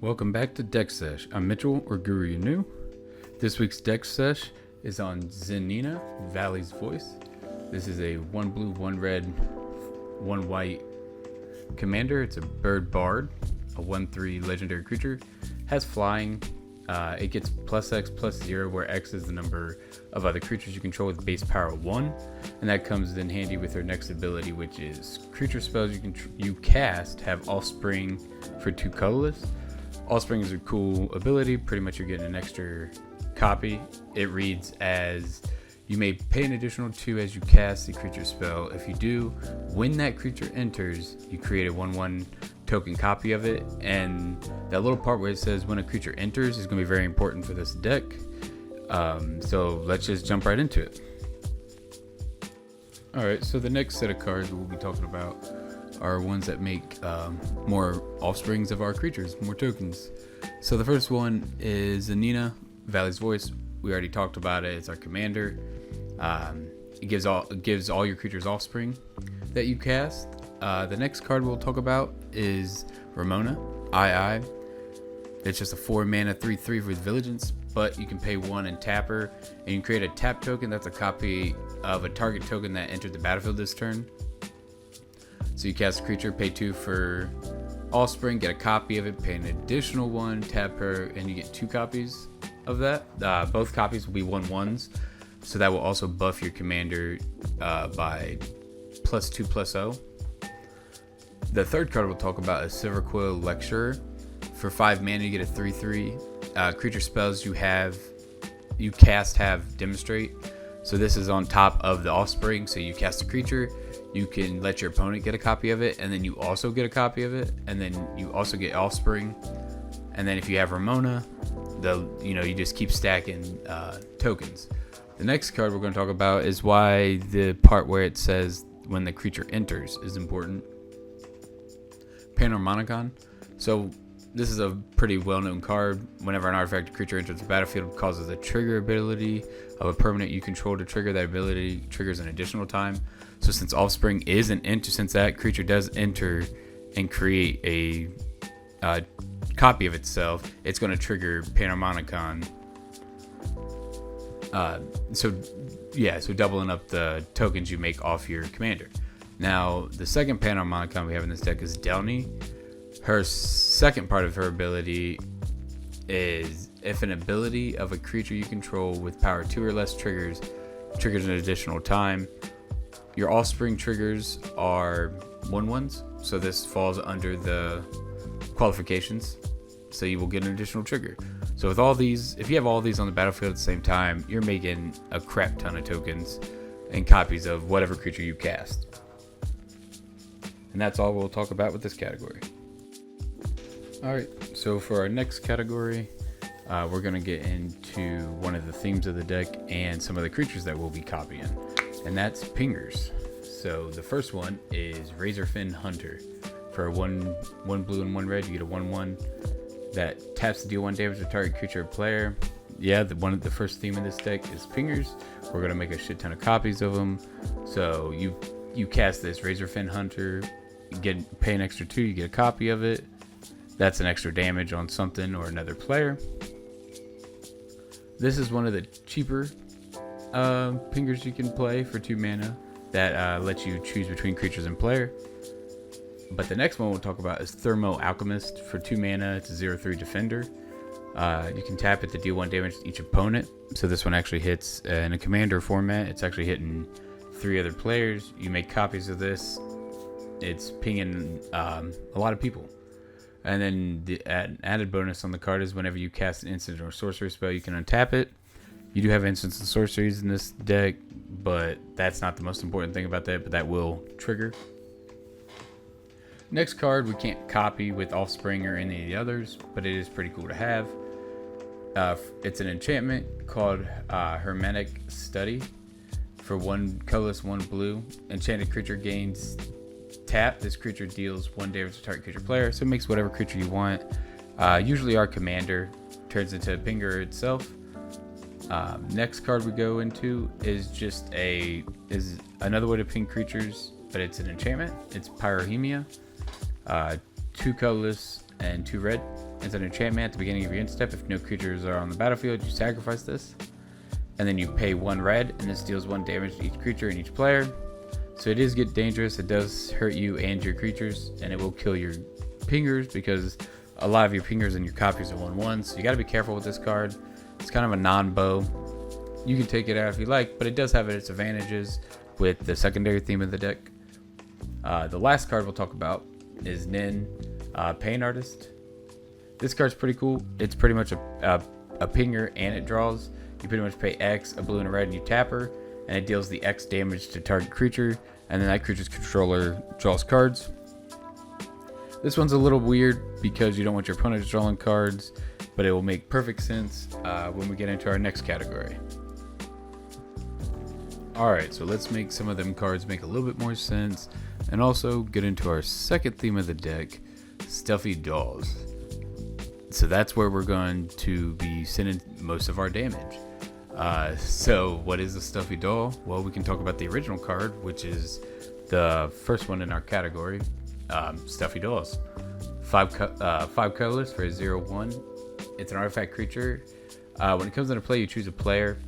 Welcome back to Deck Sesh. I'm Mitchell, or Guru You New. This week's Deck Sesh is on Zinnia, Valley's Voice. This is a 1 blue, 1 red, 1 white commander. It's a bird bard, a 1/3 legendary creature. Has flying. It gets +X/+0, where X is the number of other creatures you control with base power 1, and that comes in handy with her next ability, which is creature spells you cast have offspring for 2 colorless. Offspring is a cool ability. Pretty much you're getting an extra copy. It reads as, you may pay an additional 2 as you cast the creature spell. If you do, when that creature enters, you create a 1/1 token copy of it. And that little part where it says when a creature enters is going to be very important for this deck. So let's just jump right into it. Alright, so the next set of cards we'll be talking about are ones that make more offsprings of our creatures, more tokens. So the first one is Zinnia, Valley's Voice. We already talked about it. It's our commander. It gives all your creatures offspring that you cast. The next card we'll talk about is Ramona, II. It's just a 4 mana 3/3 with Vigilance, but you can pay 1 and tap her, and you can create a tap token that's a copy of a target token that entered the battlefield this turn. So you cast a creature, pay 2 for offspring, get a copy of it, pay an additional 1, tap her, and you get 2 copies of that. Both copies will be 1/1s, so that will also buff your commander by +2/+0. The third card we'll talk about is Silverquill Lecturer. For 5 mana, you get a 3/3. Creature spells you cast have Demonstrate. So this is on top of the offspring. So you cast a creature, you can let your opponent get a copy of it, and then you also get a copy of it, and then you also get offspring. And then if you have Ramona, you just keep stacking tokens. The next card we're going to talk about is why the part where it says when the creature enters is important. Panharmonicon. So this is a pretty well-known card. Whenever an artifact creature enters the battlefield, it causes a trigger ability of a permanent you control to trigger. That ability triggers an additional time. So since offspring is an enter, since that creature does enter and create a copy of itself, it's going to trigger Panharmonicon. So doubling up the tokens you make off your commander. Now, the second Panharmonicon we have in this deck is Delny. Her second part of her ability is if an ability of a creature you control with power 2 or less triggers an additional time. Your offspring triggers are 1/1s, so this falls under the qualifications. So you will get an additional trigger. So with all these, if you have all these on the battlefield at the same time, you're making a crap ton of tokens and copies of whatever creature you cast. And that's all we'll talk about with this category. Alright, so for our next category, we're going to get into one of the themes of the deck and some of the creatures that we'll be copying, and that's pingers. So the first one is Razorfin Hunter. For one blue and 1 red, you get a 1/1 that taps to deal 1 damage to target creature or player. Yeah, the first theme in this deck is pingers. We're going to make a shit ton of copies of them. So you cast this Razorfin Hunter, pay an extra 2, you get a copy of it. That's an extra damage on something or another player. This is one of the cheaper pingers you can play for 2 mana that lets you choose between creatures and player. But the next one we'll talk about is Thermo Alchemist. For 2 mana, it's a 0/3 defender. You can tap it to deal 1 damage to each opponent. So this one actually hits in a commander format. It's actually hitting 3 other players. You make copies of this. It's pinging a lot of people. And then the added bonus on the card is whenever you cast an instant or sorcery spell, you can untap it. You do have instants and sorceries in this deck, but that's not the most important thing about that, but that will trigger. Next card we can't copy with offspring or any of the others, but it is pretty cool to have. It's an enchantment called Hermetic Study. For 1 colorless, 1 blue, enchanted creature gains tap. This creature deals 1 damage to target creature player, so it makes whatever creature you want. Usually our commander turns into a pinger itself. Next card we go into is another way to ping creatures, but it's an enchantment. It's Pyromania. 2 colorless and 2 red. It's an enchantment at the beginning of your end step. If no creatures are on the battlefield, you sacrifice this. And then you pay 1 red, and this deals 1 damage to each creature and each player. So it does get dangerous. It does hurt you and your creatures, and it will kill your pingers because a lot of your pingers and your copies are 1/1. So you got to be careful with this card. It's kind of a non-bow. You can take it out if you like, but it does have its advantages with the secondary theme of the deck. The last card we'll talk about is Nin, Pain Artist. This card's pretty cool. It's pretty much a pinger, and it draws. You pretty much pay X, a blue and a red, and you tap her, and it deals the X damage to target creature, and then that creature's controller draws cards. This one's a little weird because you don't want your opponent drawing cards, but it will make perfect sense when we get into our next category. Alright, so let's make some of them cards make a little bit more sense, and also get into our second theme of the deck, Stuffy Dolls. So that's where we're going to be sending most of our damage. So what is a Stuffy Doll? Well, we can talk about the original card, which is the first one in our category, Stuffy Dolls. 5 colorless for a 0/1. It's an artifact creature. When it comes into play, you choose a player.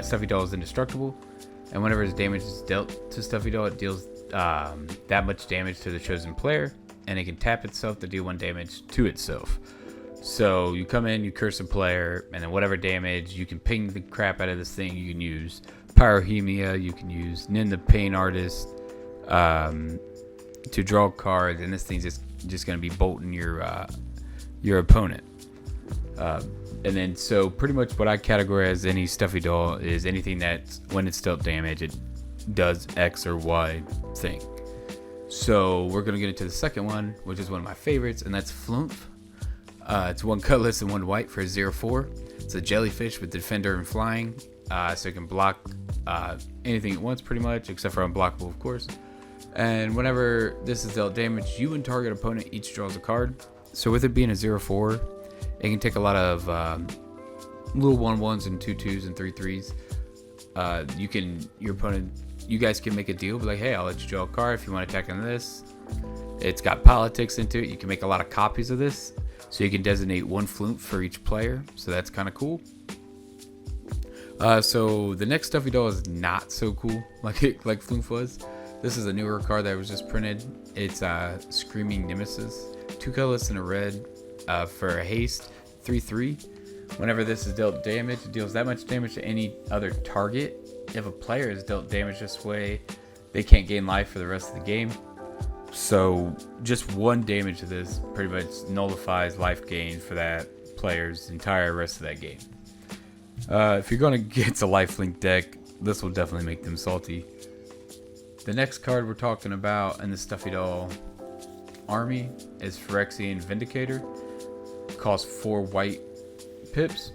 Stuffy Doll is indestructible, and whenever his damage is dealt to Stuffy Doll, it deals that much damage to the chosen player, and it can tap itself to deal 1 damage to itself. So you come in, you curse a player, and then whatever damage, you can ping the crap out of this thing. You can use Pyrohemia, you can use Nin the Pain Artist to draw cards, and this thing's just going to be bolting your opponent. And then so pretty much what I categorize any Stuffy Doll is anything that when it's dealt damage, it does X or Y thing. So we're going to get into the second one, which is one of my favorites, and that's Flumph. It's 1 colorless and 1 white for a 0/4. It's a jellyfish with defender and flying, so it can block anything at once pretty much, except for unblockable, of course. And whenever this is dealt damage, you and target opponent each draws a card. So with it being a 0/4, it can take a lot of little 1/1s and 2/2s and 3/3s. You guys can make a deal, be like, hey, I'll let you draw a card if you want to attack on this. It's got politics into it. You can make a lot of copies of this, so you can designate 1 Flumph for each player. So that's kind of cool. So the next Stuffy Doll is not so cool like Flumph was. This is a newer card that was just printed. It's Screaming Nemesis, 2 colorless and a red for a haste, 3/3. Whenever this is dealt damage, it deals that much damage to any other target. If a player is dealt damage this way, they can't gain life for the rest of the game. So just 1 damage to this pretty much nullifies life gain for that player's entire rest of that game. If you're going to get a lifelink deck, this will definitely make them salty. The next card we're talking about in the Stuffy Doll army is Phyrexian Vindicator. Costs 4 white pips.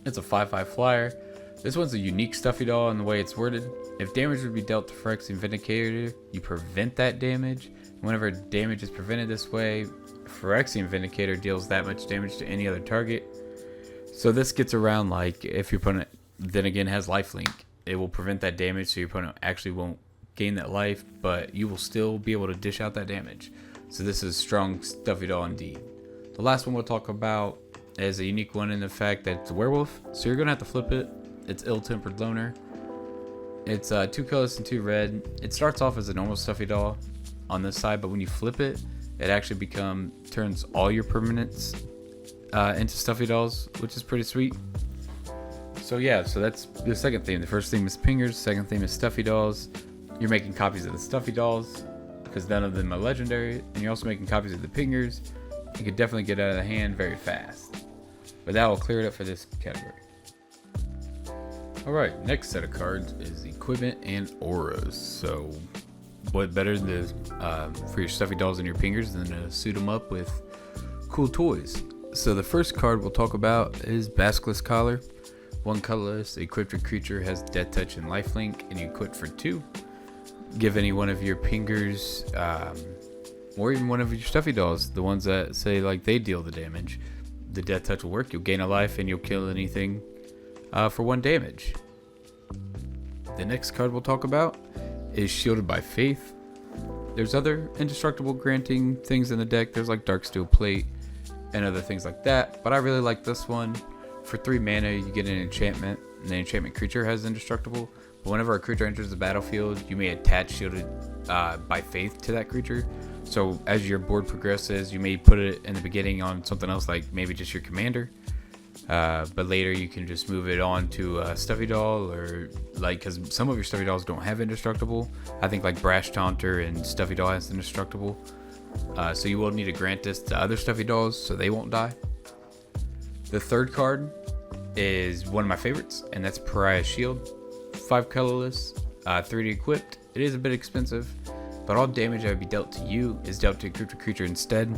It's a 5/5 flyer. This one's a unique Stuffy Doll in the way it's worded. If damage would be dealt to Phyrexian Vindicator, you prevent that damage. Whenever damage is prevented this way, Phyrexian Vindicator deals that much damage to any other target. So this gets around like if your opponent then again has lifelink, it will prevent that damage, so your opponent actually won't gain that life, but you will still be able to dish out that damage. So this is strong Stuffy Doll indeed. The last one we'll talk about is a unique one in the fact that it's a werewolf, so you're gonna have to flip it. It's Ill-Tempered Loner. It's 2 colors and 2 red. It starts off as a normal Stuffy Doll on this side, but when you flip it, it actually turns all your permanents into Stuffy Dolls, which is pretty sweet. So yeah, so that's the second theme. The first theme is pingers, second theme is Stuffy Dolls. You're making copies of the Stuffy Dolls because none of them are legendary, and you're also making copies of the pingers. You could definitely get out of the hand very fast. But that will clear it up for this category. Alright, next set of cards is equipment and auras. So what better than for your Stuffy Dolls and your pingers than to suit them up with cool toys. So the first card we'll talk about is Basilisk Collar. 1 colorless, equipped your creature has Death Touch and Lifelink, and you equip for 2. Give any one of your pingers, or even one of your Stuffy Dolls, the ones that say like they deal the damage, the Death Touch will work. You'll gain a life and you'll kill anything for 1 damage. The next card we'll talk about is Shielded by Faith. There's other indestructible granting things in the deck. There's like Dark Steel Plate and other things like that. But I really like this one. For 3 mana, you get an enchantment. And the enchantment creature has indestructible. But whenever a creature enters the battlefield, you may attach Shielded by Faith to that creature. So as your board progresses, you may put it in the beginning on something else, like maybe just your commander. But later you can just move it on to a Stuffy Doll, or like, because some of your Stuffy Dolls don't have indestructible. I think like Brash Taunter and Stuffy Doll has indestructible. So you will need to grant this to other Stuffy Dolls so they won't die. The third card is one of my favorites, and that's Pariah's Shield. 5 colorless, 3D equipped. It is a bit expensive, but all damage that would be dealt to you is dealt to a creature instead.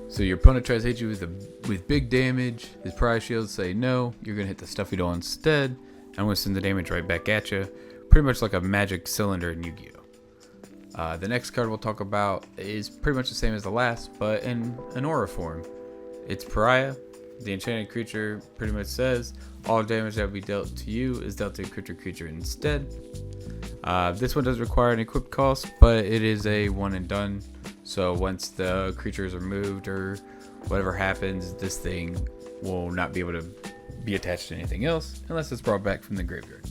So your opponent tries to hit you with big damage. His Pariah Shield say no, you're gonna hit the Stuffy Doll instead. I'm gonna send the damage right back at you, pretty much like a magic cylinder in Yu-Gi-Oh. The next card we'll talk about is pretty much the same as the last, but in an aura form. It's Pariah. The enchanted creature pretty much says all damage that will be dealt to you is dealt to a creature instead. This one does require an equip cost, but it is a one and done. So once the creatures are moved or whatever happens, this thing will not be able to be attached to anything else unless it's brought back from the graveyard.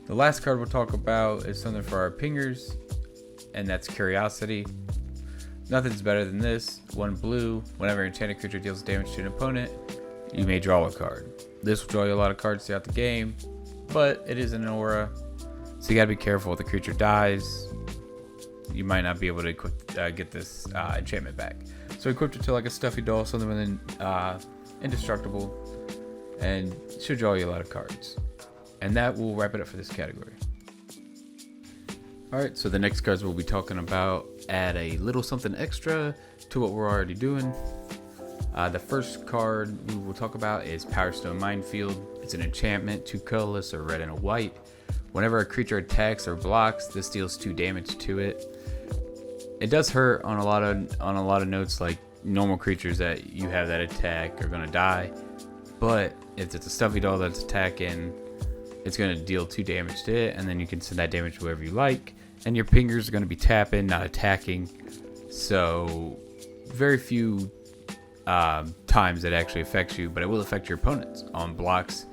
The last card we'll talk about is something for our pingers, and that's Curiosity. Nothing's better than this. 1 blue. Whenever an enchanted creature deals damage to an opponent, you may draw a card. This will draw you a lot of cards throughout the game, but it is an aura, so you gotta be careful if the creature dies. You might not be able to get this enchantment back. So equip it to like a Stuffy Doll, something with an indestructible, and it should draw you a lot of cards. And that will wrap it up for this category. Alright, so the next cards we'll be talking about add a little something extra to what we're already doing. The first card we will talk about is Powerstone Minefield. It's an enchantment, 2 colorless, or red and a white. Whenever a creature attacks or blocks, this deals 2 damage to it. It does hurt on a lot of notes, like normal creatures that you have that attack are gonna die. But if it's a Stuffy Doll that's attacking, it's gonna deal 2 damage to it, and then you can send that damage to whoever you like. And your pingers are gonna be tapping, not attacking. So very few times it actually affects you, but it will affect your opponents on blocks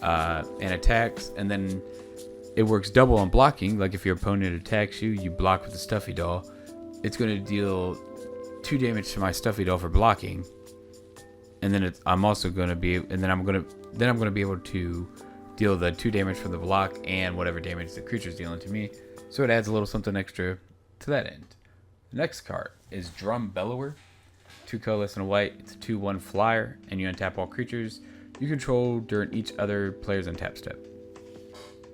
and attacks. And then it works double on blocking. Like if your opponent attacks you, you block with the Stuffy Doll. It's going to deal 2 damage to my Stuffy Doll for blocking, and then I'm also going to be, and then I'm going to be able to deal the 2 damage from the block and whatever damage the creature's dealing to me. So it adds a little something extra to that end. The next card is Drum Bellower. 2 colorless and a white. It's a 2/1 flyer, and you untap all creatures you control during each other player's untap step.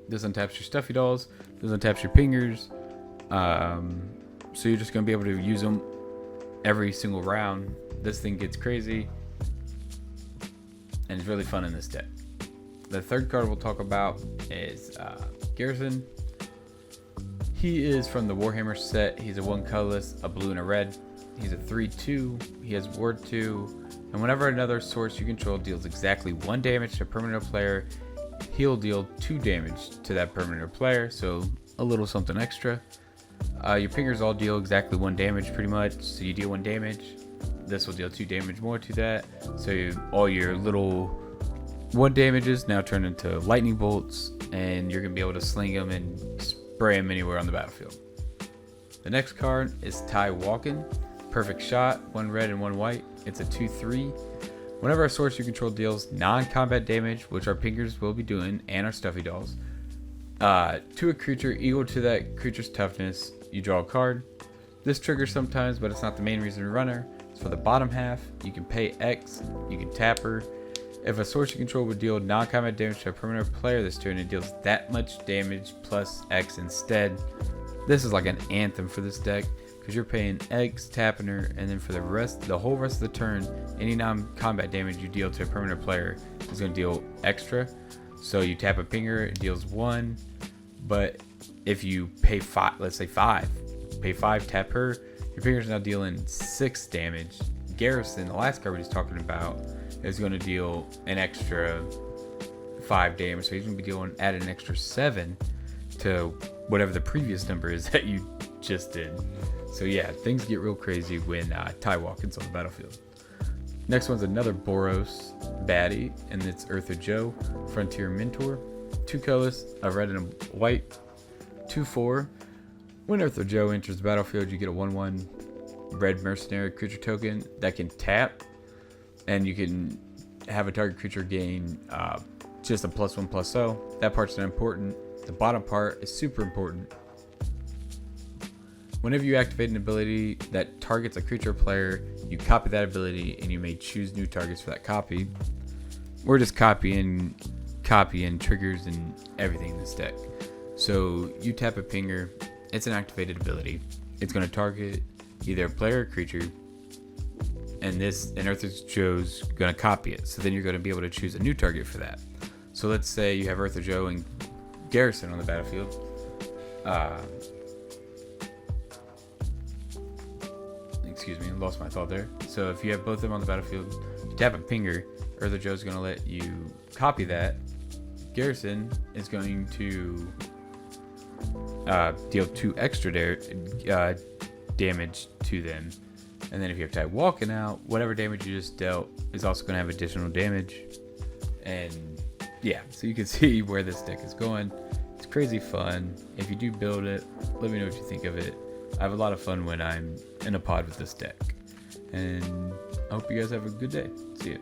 This untaps your Stuffy Dolls. This untaps your pingers. So you're just going to be able to use them every single round. This thing gets crazy, and it's really fun in this deck. The third card we'll talk about is Garrison. He is from the Warhammer set. He's a 1 colorless, a blue and a red. He's a 3/2. He has Ward 2. And whenever another source you control deals exactly 1 damage to a permanent player, he'll deal 2 damage to that permanent player. So a little something extra. Your pingers all deal exactly 1 damage pretty much. So you deal 1 damage. This will deal 2 damage more to that. So all your little 1 damages now turn into lightning bolts, and you're going to be able to sling them and spray them anywhere on the battlefield. The next card is Ty Walkin. Perfect Shot, 1 red and 1 white. It's a 2/3. Whenever a source you control deals non-combat damage, which our pingers will be doing, and our Stuffy Dolls, to a creature equal to that creature's toughness, you draw a card. This triggers sometimes, but it's not the main reason to run her. It's for the bottom half. You can pay X, you can tap her. If a source you control would deal non-combat damage to a permanent player this turn, it deals that much damage plus X instead. This is like an anthem for this deck, because you're paying X, tapping her, and then for the whole rest of the turn, any non-combat damage you deal to a permanent player is going to deal extra. So you tap a pinger, it deals 1, but if you pay 5, let's say 5, pay 5, tap her, your pinger's now dealing 6 damage. Garrison, the last card we was talking about, is going to deal an extra 5 damage, so he's going to be add an extra 7 to whatever the previous number is that you just did. So yeah, things get real crazy when Ty Walkins on the battlefield. Next one's another Boros baddie, and it's Earther Joe, Frontier Mentor. 2 colors, a red and a white. 2/4. When Earther Joe enters the battlefield, you get a 1/1 red mercenary creature token that can tap, and you can have a target creature gain just a +1/+0. That part's not important. The bottom part is super important. Whenever you activate an ability that targets a creature or player, you copy that ability and you may choose new targets for that copy. We're just copying triggers and everything in this deck. So you tap a pinger, it's an activated ability. It's going to target either a player or creature, and Earther Joe's going to copy it. So then you're going to be able to choose a new target for that. So let's say you have Earther Joe and Garrison on the battlefield. Excuse me, I lost my thought there. So if you have both of them on the battlefield, you tap a pinger, Earther Joe's going to let you copy that. Garrison is going to deal 2 extra damage to them. And then if you have Ty walking out, whatever damage you just dealt is also going to have additional damage. And yeah, so you can see where this deck is going. It's crazy fun. If you do build it, let me know what you think of it. I have a lot of fun when I'm in a pod with this deck. And I hope you guys have a good day. See ya.